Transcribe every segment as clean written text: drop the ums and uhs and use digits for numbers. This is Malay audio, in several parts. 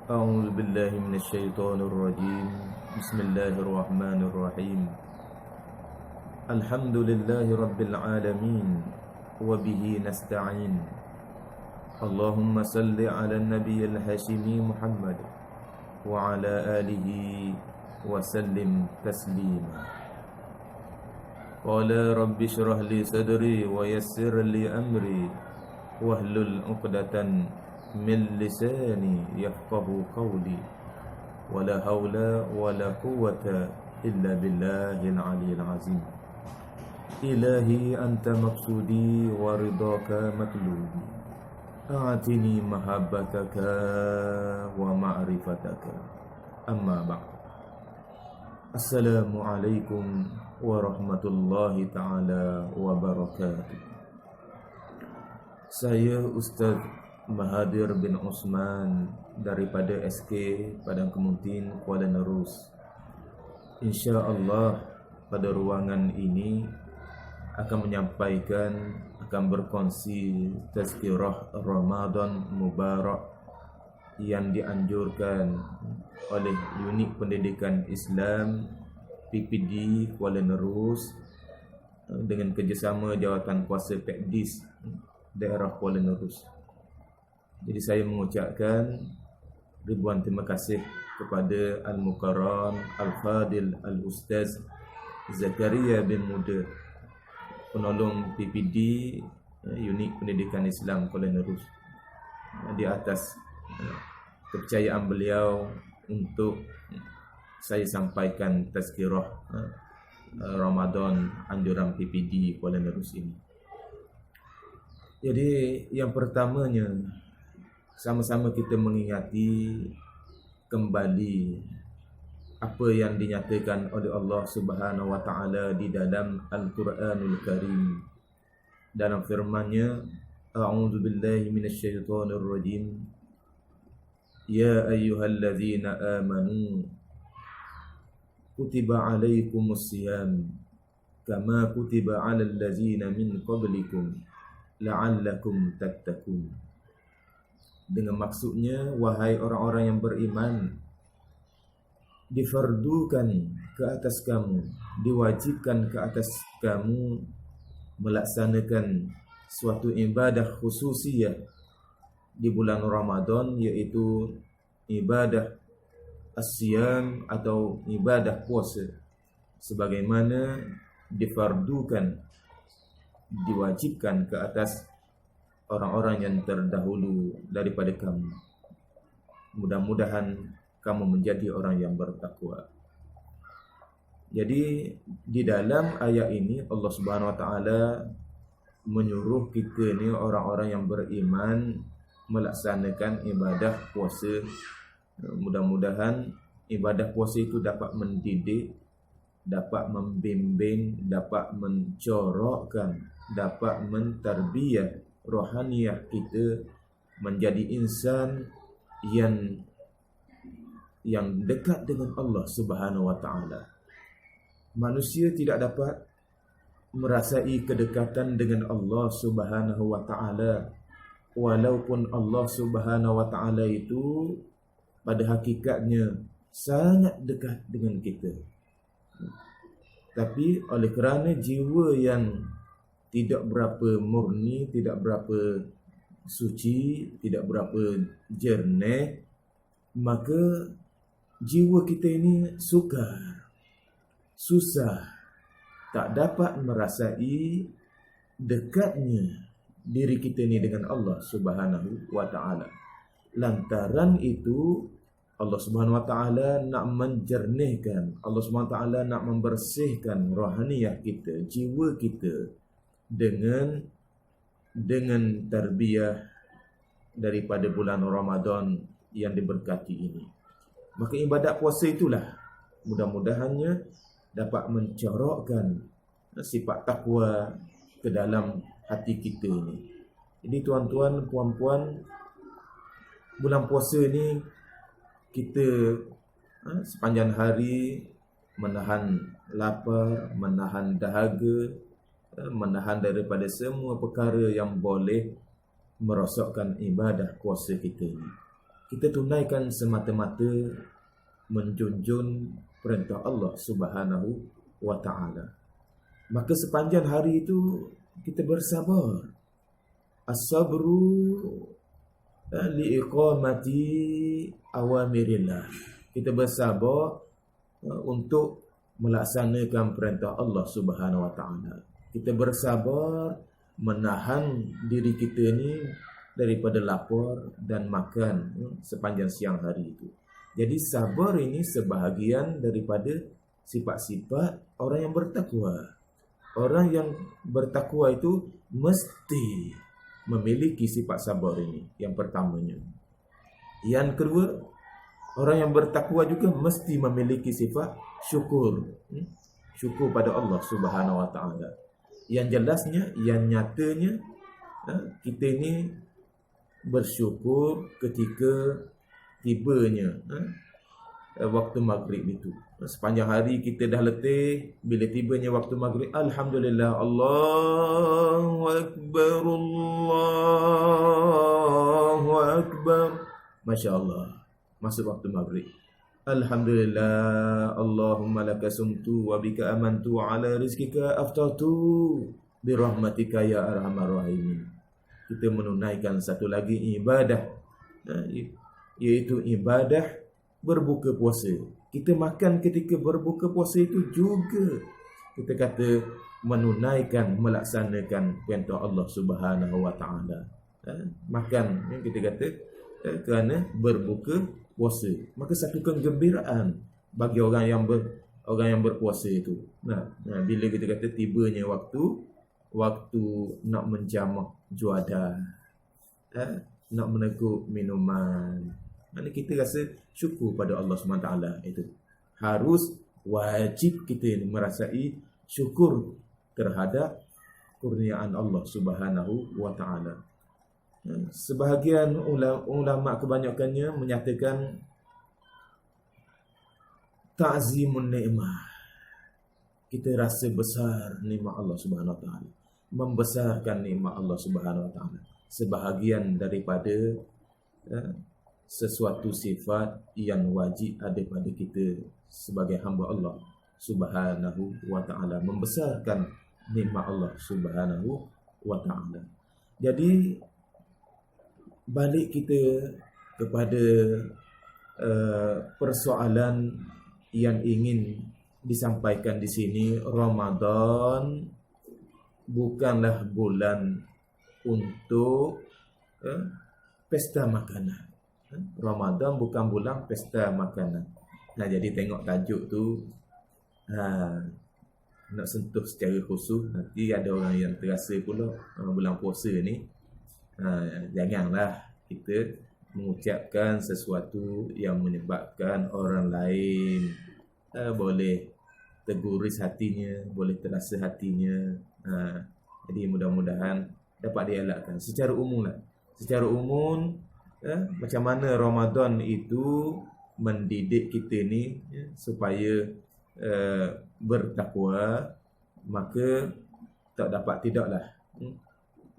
أعوذ بالله من الشيطان الرجيم. بسم الله الرحمن الرحيم. الحمد لله رب العالمين وبه نستعين. اللهم صل على النبي الهاشمي محمد وعلى آله وسلم تسليما. قال رب اشرح لي صدري ويسر لي أمري واحلل عقدة من لساني يفقه قولي ولا حول ولا قوة إلا بالله العلي العظيم. إلهي أنت مقصودي ورضاك مطلوبي، أعطني محبتك ومعرفتك. أما بعد. Assalamualaikum warahmatullahi ta'ala wabarakatuh. Saya Ustaz Mahathir bin Osman daripada SK Padang Kemuntin, Kuala Nerus. InsyaAllah pada ruangan ini akan menyampaikan, akan berkongsi tazkirah Ramadan Mubarak yang dianjurkan oleh Unit Pendidikan Islam PPD Kuala Nerus dengan kerjasama Jawatan Kuasa Pekdis daerah Kuala Nerus. Jadi saya mengucapkan ribuan terima kasih kepada Al-Mukarram Al-Fadil Al-Ustaz Zakaria bin Muda, penolong PPD Unit Pendidikan Islam Kuala Nerus, di atas kepercayaan beliau untuk saya sampaikan tazkirah Ramadan anjuran PPD Kuala Nerus ini. Jadi yang pertamanya, sama-sama kita mengingati kembali apa yang dinyatakan oleh Allah Subhanahu wa taala di dalam Al-Quranul Karim. Dalam firman-Nya, A'udzu billahi minasyaitonir rajim. Ya ayyuhalladzina amanu kutiba alaikumus siyam kama kutiba alal ladzina min qablikum la'allakum tattaqun. Dengan maksudnya, wahai orang-orang yang beriman, difardukan ke atas kamu, diwajibkan ke atas kamu melaksanakan suatu ibadah khususiyah di bulan Ramadan, iaitu ibadah as-siyam atau ibadah puasa, sebagaimana difardukan, diwajibkan ke atas orang-orang yang terdahulu daripada kamu. Mudah-mudahan kamu menjadi orang yang bertakwa. Jadi di dalam ayat ini Allah Subhanahu wa taala menyuruh kita ni orang-orang yang beriman melaksanakan ibadah puasa. Mudah-mudahan ibadah puasa itu dapat mendidik, dapat membimbing, dapat mencorokkan, dapat mentarbiyah rohaniah kita menjadi insan yang dekat dengan Allah Subhanahu wa taala. Manusia tidak dapat merasai kedekatan dengan Allah Subhanahu wa taala walaupun Allah Subhanahu wa taala itu pada hakikatnya sangat dekat dengan kita. Tapi oleh kerana jiwa yang tidak berapa murni, tidak berapa suci, tidak berapa jernih, maka jiwa kita ini sukar, susah, tak dapat merasai dekatnya diri kita ini dengan Allah Subhanahu wa taala. Lantaran itu Allah Subhanahu wa taala nak menjernihkan, Allah Subhanahu wa taala nak membersihkan rohaniah kita, jiwa kita dengan tarbiyah daripada bulan Ramadan yang diberkati ini. Maka ibadat puasa itulah mudah-mudahannya dapat mencorokkan sifat takwa ke dalam hati kita ini. Jadi tuan-tuan, puan-puan, bulan puasa ni kita sepanjang hari menahan lapar, menahan dahaga, menahan daripada semua perkara yang boleh merosakkan ibadah puasa kita ini. kita tunaikan semata-mata menjunjung perintah Allah Subhanahu wa taala. Maka sepanjang hari itu kita bersabar. As-sabru liiqamati awamirillah. Kita bersabar untuk melaksanakan perintah Allah Subhanahu wa taala. Kita bersabar menahan diri kita ni daripada lapar dan makan sepanjang siang hari itu. Jadi sabar ini sebahagian daripada sifat-sifat orang yang bertakwa. Orang yang bertakwa itu mesti memiliki sifat sabar ini. Yang pertamanya. Yang kedua, orang yang bertakwa juga mesti memiliki sifat syukur. Syukur pada Allah Subhanahu wa taala. Yang jelasnya, yang nyatanya, kita ini bersyukur ketika tibanya waktu maghrib itu. Sepanjang hari kita dah letih, bila tibanya waktu maghrib, alhamdulillah, Allahu akbar, Allahu akbar, masya-Allah, masuk waktu maghrib. Alhamdulillah, Allahumma laka sumtu wa bika amantu wa ala rizkika aftartu bi rahmatika ya arhamar rahimin. Kita menunaikan satu lagi ibadah, iaitu ibadah berbuka puasa. Kita makan ketika berbuka puasa itu juga kita kata menunaikan, melaksanakan perintah Allah Subhanahu wa taala. Makan kita kata kerana berbuka puasa. Maka satu kegembiraan bagi orang yang berpuasa itu. Bila kita kata tibanya waktu nak menjamak juadah, nak meneguk minuman, mana kita rasa syukur pada Allah SWT itu. Harus wajib kita merasai syukur terhadap kurniaan Allah Subhanahu wa taala. Sebahagian ulama kebanyakannya menyatakan ta'zimun ni'mah. Kita rasa besar nikmat Allah Subhanahu wa taala. Membesarkan nikmat Allah Subhanahu wa taala. Sebahagian daripada sesuatu sifat yang wajib ada pada kita sebagai hamba Allah Subhanahu wa taala, membesarkan nikmat Allah Subhanahu wa taala. Jadi balik kita kepada persoalan yang ingin disampaikan di sini, Ramadan bukanlah bulan untuk pesta makanan. Ramadan bukan bulan pesta makanan. Jadi tengok tajuk tu, nak sentuh secara khusus, nanti ada orang yang terasa pula bulan puasa ni, janganlah kita mengucapkan sesuatu yang menyebabkan orang lain boleh terguris hatinya, boleh terasa hatinya. Jadi mudah-mudahan dapat dielakkan secara umum lah. Secara umum, macam mana Ramadan itu mendidik kita ni supaya bertakwa, maka tak dapat tidaklah.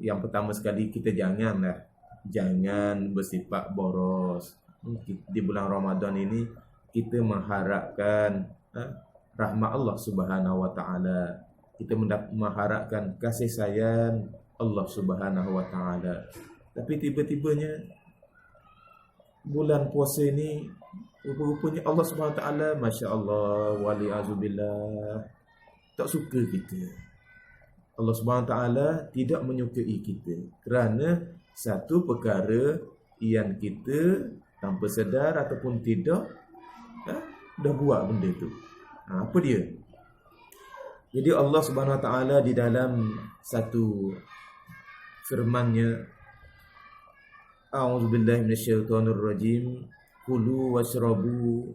Yang pertama sekali, kita jangan bersifat boros. Di bulan Ramadan ini kita mengharapkan rahmat Allah Subhanahu wa taala. Kita mengharapkan kasih sayang Allah Subhanahu wa taala. Tapi tiba-tibanya bulan puasa ni rupa-rupanya Allah Subhanahu wa taala, masya-Allah, wali'azubillah, tak suka kita. Allah Subhanahu wa taala tidak menyukai kita kerana satu perkara yang kita tanpa sedar ataupun tidak dah buat benda tu. Apa dia? Jadi Allah Subhanahu wa taala di dalam satu firman-Nya, a'udzubillahi minasyaitonir rajim, kulu washrabu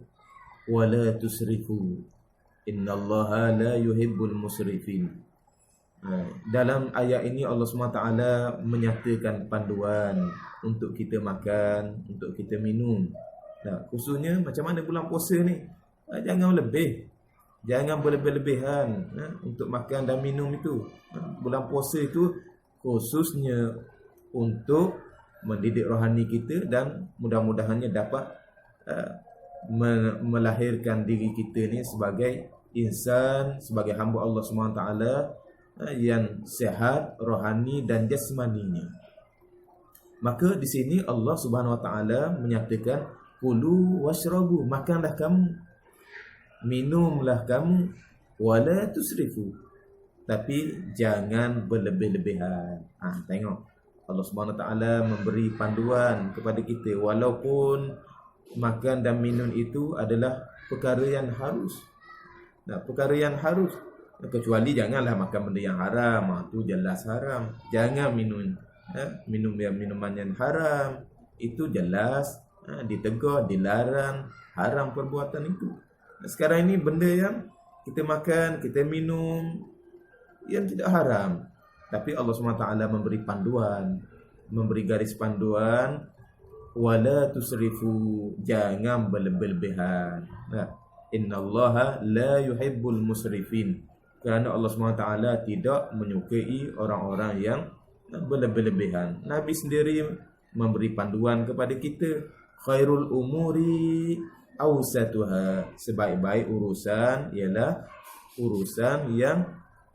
wa la tusrifu innallaha la yuhibbul musrifin. Dalam ayat ini Allah SWT menyatakan panduan untuk kita makan, untuk kita minum. Khususnya macam mana bulan puasa ni, jangan lebih, jangan berlebih-lebihan untuk makan dan minum itu. Bulan puasa itu khususnya untuk mendidik rohani kita dan mudah-mudahannya dapat melahirkan diri kita ni sebagai insan, sebagai hamba Allah SWT yang sehat rohani dan jasmaninya. Maka di sini Allah Subhanahu Wa Taala menyatakan kulu washrabu, makanlah kamu, minumlah kamu, wala tusrifu, tapi jangan berlebih-lebihan. Tengok Allah Subhanahu Wa Taala memberi panduan kepada kita, walaupun makan dan minum itu adalah perkara yang harus. Perkara yang harus, kecuali janganlah makan benda yang haram, itu jelas haram. Jangan minum minuman yang haram, itu jelas ditegur, dilarang, haram perbuatan itu. Sekarang ini benda yang kita makan, kita minum yang tidak haram, tapi Allah SWT memberi panduan, memberi garis panduan, wala tusrifu, jangan berlebih-lebihan. Innallaha la yuhibbul musrifin, kerana Allah SWT tidak menyukai orang-orang yang berlebih-lebihan. Nabi sendiri memberi panduan kepada kita, khairul umuri awsatuha, sebaik-baik urusan ialah urusan yang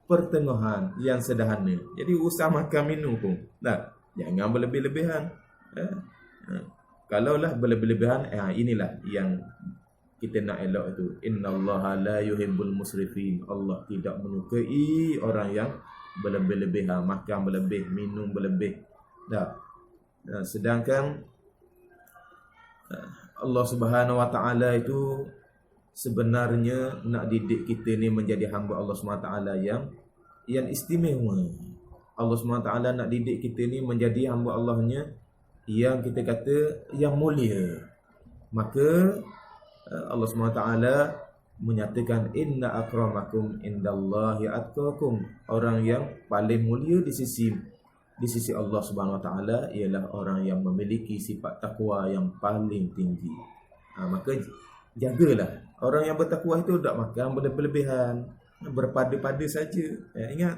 pertengahan, yang sederhana. Jadi urusan makan minum pun jangan berlebih-lebihan. Kalaulah berlebih-lebihan, inilah yang kita nak elok itu. Innallaha la yuhibbul musrifin, Allah tidak menyukai orang yang berlebih-lebihan, makan berlebih, minum berlebih. Sedangkan Allah Subhanahu Wa Taala itu sebenarnya nak didik kita ni menjadi hamba Allah Subhanahu Wa Taala yang istimewa. Allah Subhanahu Wa Taala nak didik kita ni menjadi hamba Allahnya yang kita kata yang mulia. Maka Allah Subhanahu Wa Taala menyatakan inna akramakum indallahi atqakum, orang yang paling mulia di sisi Allah Subhanahu Wa Taala ialah orang yang memiliki sifat takwa yang paling tinggi. Maka jagalah orang yang bertakwa itu tak makan berlebihan, berpada-pada saja. Ingat,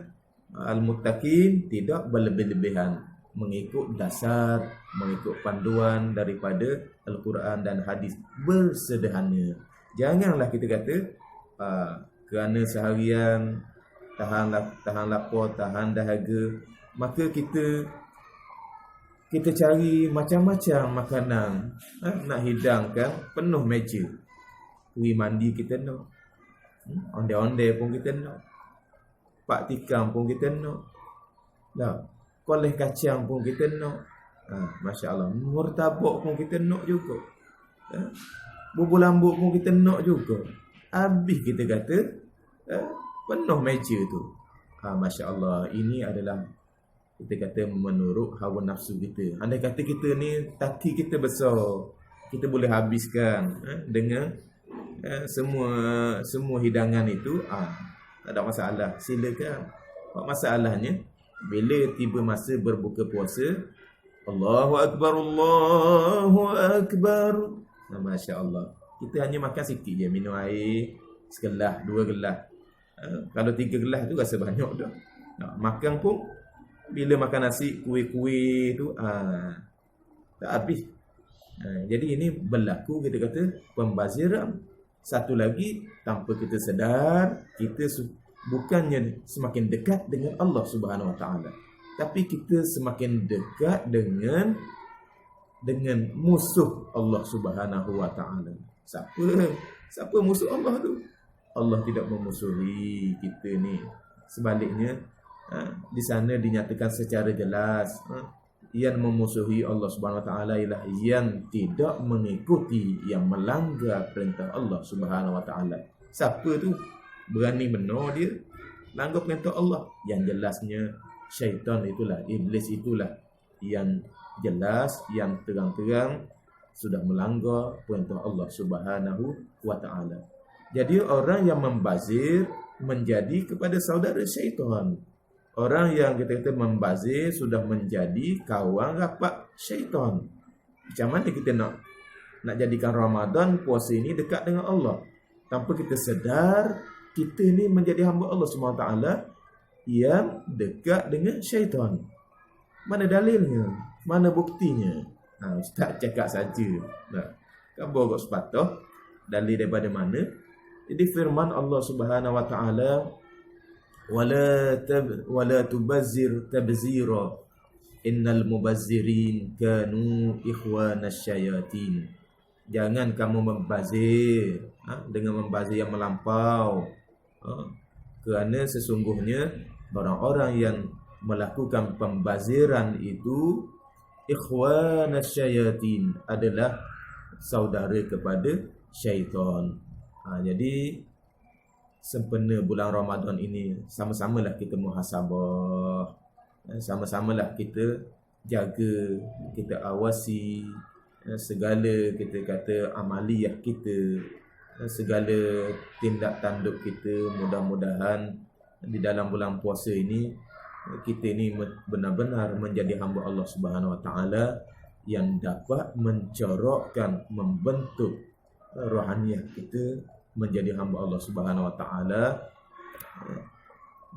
al-muttaqin tidak berlebih-lebihan, mengikut dasar, mengikut panduan daripada Al-Quran dan hadis, bersederhana. Janganlah kita kata kerana seharian tahan lapar, tahan dahaga, maka kita cari macam-macam makanan nak hidangkan penuh meja. Kuih mandi kita nak, onde-onde pun kita nak, pak tikam pun kita nak, koleh kacang pun kita nak, Masya Allah, murtabak pun kita nak juga, bubur lambuk pun kita nak juga. Habis kita kata penuh meja tu. Masya Allah, ini adalah kita kata menurut hawa nafsu kita. Andai kata kita ni taki kita besar, kita boleh habiskan dengan semua hidangan itu, tak ada masalah, silakan. Masalahnya bila tiba masa berbuka puasa, Allahu Akbar, Allahu Akbar, Masya Allah, kita hanya makan sikit je, minum air segelas, 2 gelas. Kalau 3 gelas tu rasa banyak dah. Makan pun bila makan nasi, kuih-kuih tu tak habis. Jadi ini berlaku kita kata pembaziran. Satu lagi, tanpa kita sedar, kita bukannya semakin dekat dengan Allah Subhanahu Wa Taala, tapi kita semakin dekat dengan musuh Allah Subhanahu Wa Taala. Siapa musuh Allah tu? Allah tidak memusuhi kita ni. Sebaliknya, di sana dinyatakan secara jelas, yang memusuhi Allah Subhanahu Wa Taala ialah yang tidak mengikuti, yang melanggar perintah Allah Subhanahu Wa Taala. Siapa tu? Berani benar dia langgar perintah Allah. Yang jelasnya syaitan itulah, iblis itulah yang jelas, yang terang-terang sudah melanggar perintah Allah Subhanahu Wa Taala. Jadi orang yang membazir menjadi kepada saudara syaitan. Orang yang kita kata membazir sudah menjadi kawan rapat syaitan. Macam mana kita nak jadikan Ramadan, puasa ini dekat dengan Allah? Tanpa kita sedar, kita ni menjadi hamba Allah SWT yang dekat dengan syaitan. Mana dalilnya? Mana buktinya? Ustaz cakap saja. Kan bawa sepatah dalil daripada mana? Jadi firman Allah Subhanahu wa taala, wala tubazzir tabzira innal mubazzirin kanu ikhwanas syayatin. Jangan kamu membazir dengan membazir yang melampau. Kerana sesungguhnya orang-orang yang melakukan pembaziran itu ikhwanas syayatin, adalah saudara kepada syaitan. Jadi sempena bulan Ramadan ini, sama-samalah kita muhasabah, sama-samalah kita jaga, kita awasi segala kita kata amaliyah kita, segala tindak tanduk kita. Mudah-mudahan di dalam bulan puasa ini kita ini benar-benar menjadi hamba Allah Subhanahu wa taala yang dapat mencorokkan, membentuk rohaniah kita menjadi hamba Allah Subhanahu wa taala,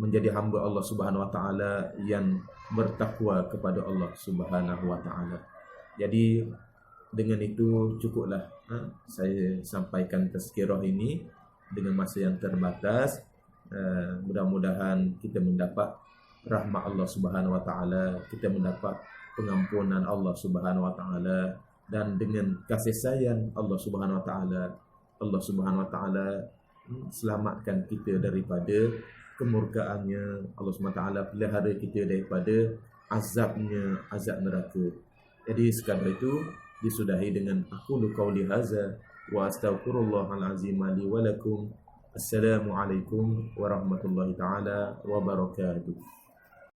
menjadi hamba Allah Subhanahu wa taala yang bertakwa kepada Allah Subhanahu wa taala. Jadi dengan itu cukuplah saya sampaikan tazkirah ini dengan masa yang terbatas. Mudah-mudahan kita mendapat rahmat Allah Subhanahu wa taala, kita mendapat pengampunan Allah Subhanahu wa taala, dan dengan kasih sayang Allah Subhanahu wa taala, Allah Subhanahu wa taala selamatkan kita daripada kemurkaannya. Allah Subhanahu wa taala pelihara kita daripada azabnya, azab neraka. Jadi sekadar itu disudahi dengan aqulu qauli hadza wa astaghfirullahal azim li wa lakum. Assalamualaikum warahmatullahi taala wabarakatuh.